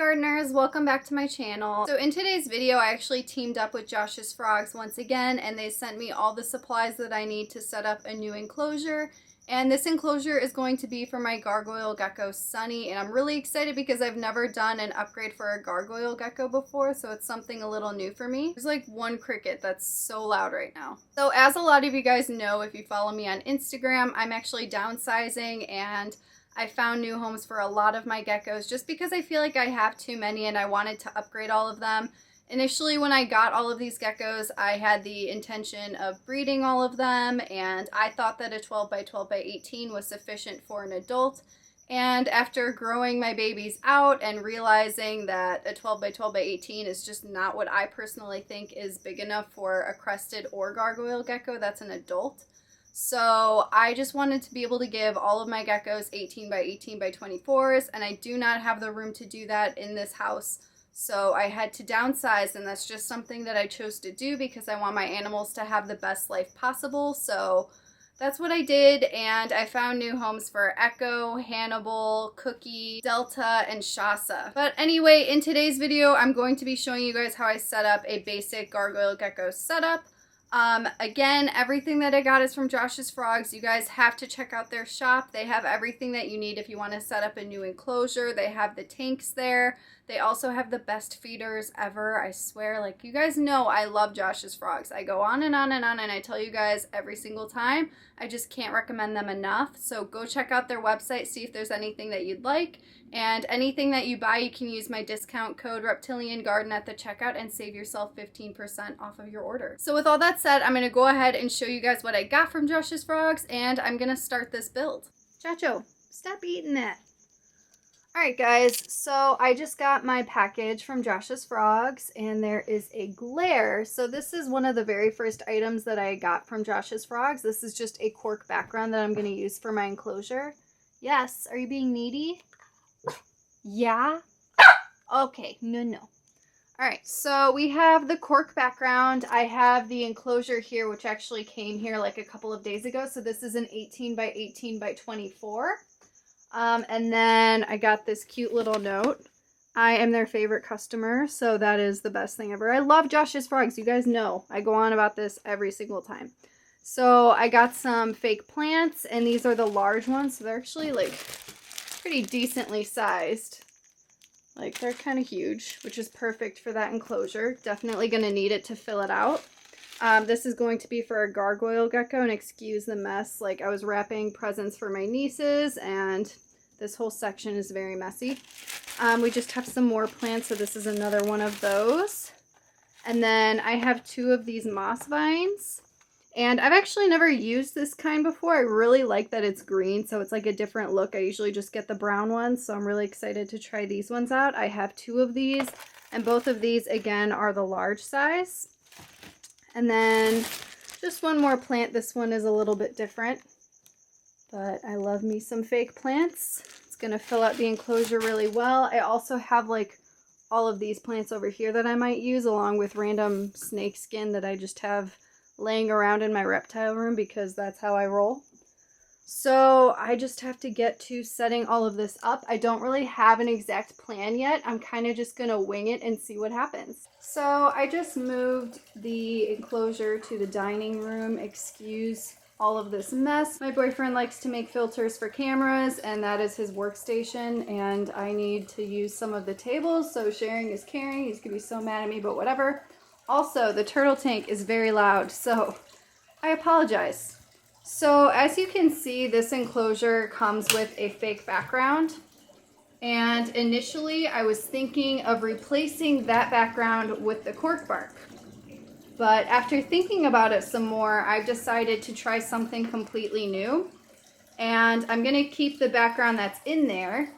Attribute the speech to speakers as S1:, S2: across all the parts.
S1: gardeners, welcome back to my channel. So in today's video I actually teamed up with Josh's Frogs once again, and they sent me all the supplies that I need to set up a new enclosure. And this enclosure is going to be for my Gargoyle Gecko Sunny, and I'm really excited because I've never done an upgrade for a Gargoyle Gecko before, so it's something a little new for me. There's like one cricket that's so loud right now. So as a lot of you guys know, if you follow me on Instagram, I'm actually downsizing, and I found new homes for a lot of my geckos just because I feel like I have too many and I wanted to upgrade all of them. Initially, when I got all of these geckos, I had the intention of breeding all of them, and I thought that a 12 by 12 by 18 was sufficient for an adult. And after growing my babies out and realizing that a 12 by 12 by 18 is just not what I personally think is big enough for a crested or gargoyle gecko that's an adult. So I just wanted to be able to give all of my geckos 18 by 18 by 24s, and I do not have the room to do that in this house. So I had to downsize, and that's just something that I chose to do because I want my animals to have the best life possible. So that's what I did, and I found new homes for Echo, Hannibal, Cookie, Delta, and Shasa. But anyway, in today's video, I'm going to be showing you guys how I set up a basic Gargoyle Gecko setup. Again, everything that I got is from Josh's Frogs. You guys have to check out their shop. They have everything that you need if you want to set up a new enclosure. They have the tanks there. They also have the best feeders ever. I swear, like, you guys know I love Josh's Frogs. I go on and on and on, and I tell you guys every single time. I just can't recommend them enough. So go check out their website, see if there's anything that you'd like. And anything that you buy, you can use my discount code Reptilian Garden at the checkout and save yourself 15% off of your order. So with all that said, I'm going to go ahead and show you guys what I got from Josh's Frogs, and I'm going to start this build. Chacho, stop eating that. Alright guys, so I just got my package from Josh's Frogs, and there is a glare. So this is one of the very first items that I got from Josh's Frogs. This is just a cork background that I'm going to use for my enclosure. Yes, are you being needy? Yeah? Okay, no. Alright, so we have the cork background. I have the enclosure here, which actually came here like a couple of days ago. So this is an 18 by 18 by 24. And then I got this cute little note. I am their favorite customer, so that is the best thing ever. I love Josh's Frogs. You guys know I go on about this every single time. So I got some fake plants, and these are the large ones. So they're actually like pretty decently sized. Like, they're kind of huge, which is perfect for that enclosure. Definitely going to need it to fill it out. This is going to be for a Gargoyle Gecko, and excuse the mess. Like, I was wrapping presents for my nieces, and this whole section is very messy. We just have some more plants, so this is another one of those. And then I have two of these moss vines. And I've actually never used this kind before. I really like that it's green, so it's like a different look. I usually just get the brown ones, so I'm really excited to try these ones out. I have two of these, and both of these, again, are the large size. And then just one more plant. This one is a little bit different, but I love me some fake plants. It's going to fill out the enclosure really well. I also have like all of these plants over here that I might use, along with random snake skin that I just have laying around in my reptile room because that's how I roll. So I just have to get to setting all of this up. I don't really have an exact plan yet. I'm kind of just going to wing it and see what happens. So I just moved the enclosure to the dining room. Excuse all of this mess. My boyfriend likes to make filters for cameras, and that is his workstation, and I need to use some of the tables, so sharing is caring. He's going to be so mad at me, but whatever. Also, the turtle tank is very loud, so I apologize. So as you can see, this enclosure comes with a fake background. And initially, I was thinking of replacing that background with the cork bark. But after thinking about it some more, I've decided to try something completely new. And I'm going to keep the background that's in there.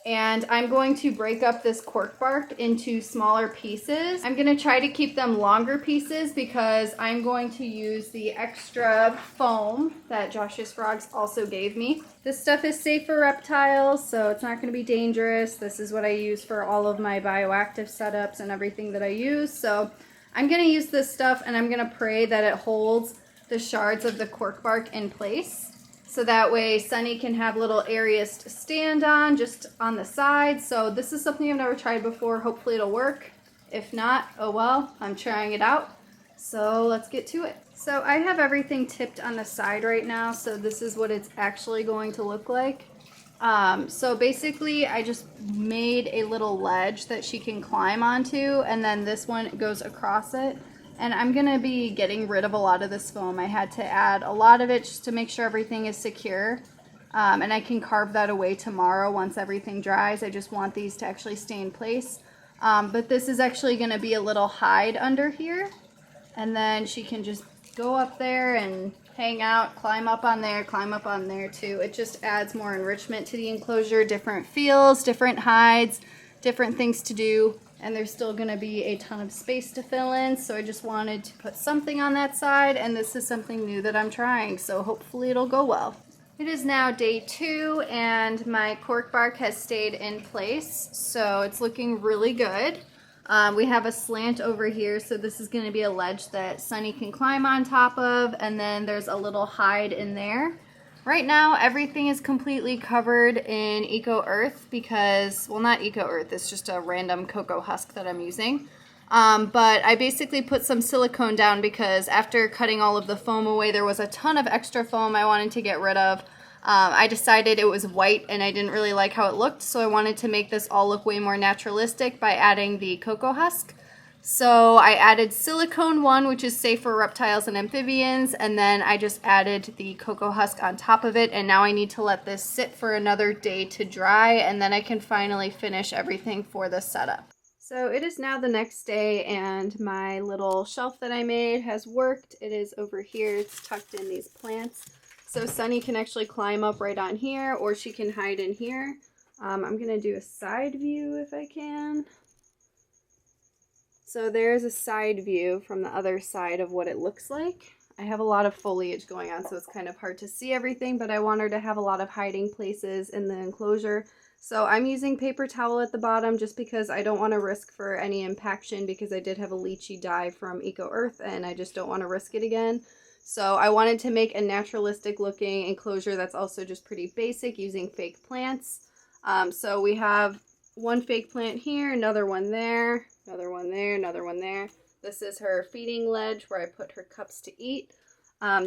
S1: And I'm going to break up this cork bark into smaller pieces. I'm going to try to keep them longer pieces because I'm going to use the extra foam that Josh's Frogs also gave me. This stuff is safe for reptiles, so it's not going to be dangerous. This is what I use for all of my bioactive setups and everything that I use. So I'm going to use this stuff, and I'm going to pray that it holds the shards of the cork bark in place. So that way Sunny can have little areas to stand on just on the side. So this is something I've never tried before. Hopefully it'll work. If not, oh well, I'm trying it out. So let's get to it. So I have everything tipped on the side right now. So this is what it's actually going to look like. So basically I just made a little ledge that she can climb onto, and then this one goes across it. And I'm going to be getting rid of a lot of this foam. I had to add a lot of it just to make sure everything is secure. And I can carve that away tomorrow once everything dries. I just want these to actually stay in place. But this is actually going to be a little hide under here. And then she can just go up there and hang out, climb up on there too. It just adds more enrichment to the enclosure, different feels, different hides, different things to do. And there's still going to be a ton of space to fill in, so I just wanted to put something on that side, and this is something new that I'm trying, so hopefully it'll go well. It is now day 2, and my cork bark has stayed in place, so it's looking really good. We have a slant over here, so this is going to be a ledge that Sunny can climb on top of, and then there's a little hide in there. Right now, everything is completely covered in Eco Earth because, well, not Eco Earth, it's just a random cocoa husk that I'm using. But I basically put some silicone down because after cutting all of the foam away, there was a ton of extra foam I wanted to get rid of. I decided it was white and I didn't really like how it looked, so I wanted to make this all look way more naturalistic by adding the cocoa husk. So I added silicone one, which is safe for reptiles and amphibians, and then I just added the cocoa husk on top of it, and now I need to let this sit for another day to dry, and then I can finally finish everything for the setup. So it is now the next day, and my little shelf that I made has worked. It is over here. It's tucked in these plants. So Sunny can actually climb up right on here, or she can hide in here. I'm going to do a side view if I can. So there's a side view from the other side of what it looks like. I have a lot of foliage going on, so it's kind of hard to see everything, but I want her to have a lot of hiding places in the enclosure. So I'm using paper towel at the bottom just because I don't want to risk for any impaction, because I did have a lychee die from Eco Earth and I just don't want to risk it again. So I wanted to make a naturalistic looking enclosure that's also just pretty basic using fake plants. So we have one fake plant here, another one there, another one there, another one there. This is her feeding ledge where I put her cups to eat.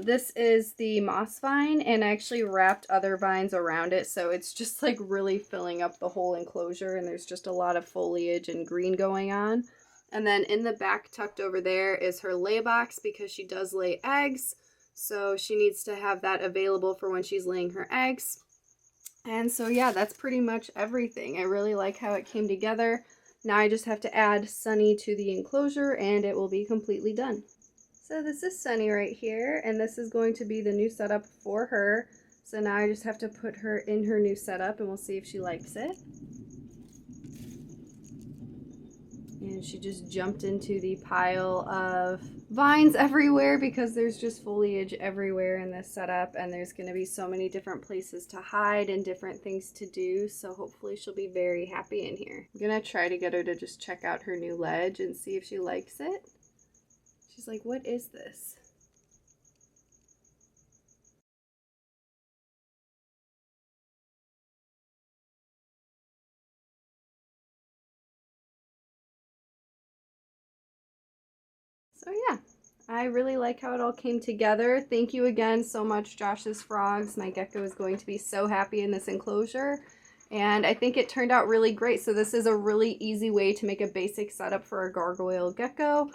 S1: This is the moss vine, and I actually wrapped other vines around it, so it's just like really filling up the whole enclosure, and there's just a lot of foliage and green going on. And then in the back tucked over there is her lay box, because she does lay eggs, so she needs to have that available for when she's laying her eggs. And so yeah, that's pretty much everything. I really like how it came together. Now I just have to add Sunny to the enclosure and it will be completely done. So this is Sunny right here, and this is going to be the new setup for her. So now I just have to put her in her new setup and we'll see if she likes it. And she just jumped into the pile of vines everywhere because there's just foliage everywhere in this setup, and there's going to be so many different places to hide and different things to do, so hopefully she'll be very happy in here. I'm going to try to get her to just check out her new ledge and see if she likes it. She's like, what is this? So yeah, I really like how it all came together. Thank you again so much, Josh's Frogs. My gecko is going to be so happy in this enclosure. And I think it turned out really great. So this is a really easy way to make a basic setup for a gargoyle gecko.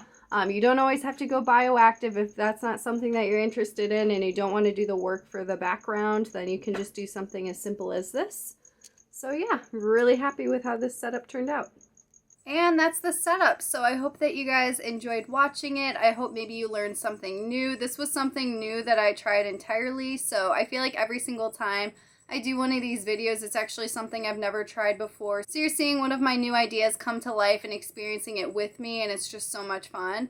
S1: You don't always have to go bioactive if that's not something that you're interested in and you don't want to do the work for the background. Then you can just do something as simple as this. So yeah, really happy with how this setup turned out. And that's the setup. So I hope that you guys enjoyed watching it. I hope maybe you learned something new. This was something new that I tried entirely. So I feel like every single time I do one of these videos, it's actually something I've never tried before. So you're seeing one of my new ideas come to life and experiencing it with me, and it's just so much fun.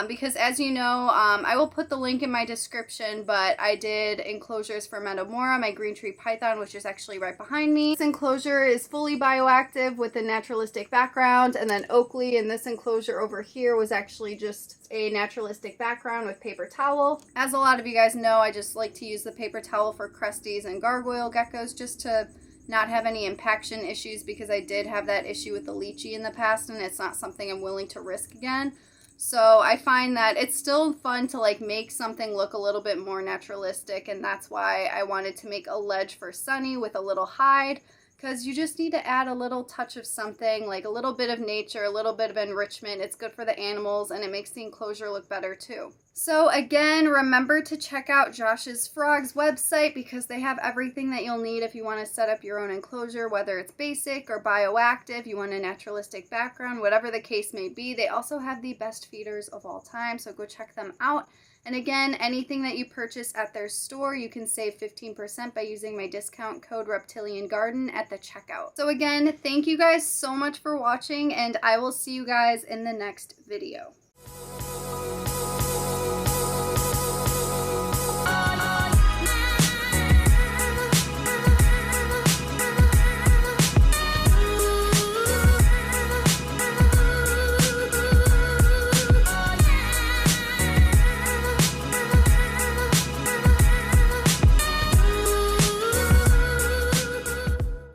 S1: Because as you know, I will put the link in my description, but I did enclosures for Metamora, my green tree python, which is actually right behind me. This enclosure is fully bioactive with a naturalistic background, and then Oakley in this enclosure over here was actually just a naturalistic background with paper towel. As a lot of you guys know, I just like to use the paper towel for cresties and gargoyle geckos just to not have any impaction issues, because I did have that issue with the lychee in the past, and it's not something I'm willing to risk again. So I find that it's still fun to like make something look a little bit more naturalistic, and that's why I wanted to make a ledge for Sunny with a little hide, because you just need to add a little touch of something, like a little bit of nature, a little bit of enrichment. It's good for the animals, and it makes the enclosure look better too. So again, remember to check out Josh's Frogs website, because they have everything that you'll need if you want to set up your own enclosure, whether it's basic or bioactive, you want a naturalistic background, whatever the case may be. They also have the best feeders of all time, so go check them out. And again, anything that you purchase at their store, you can save 15% by using my discount code Reptilian Garden at the checkout. So again, thank you guys so much for watching, and I will see you guys in the next video.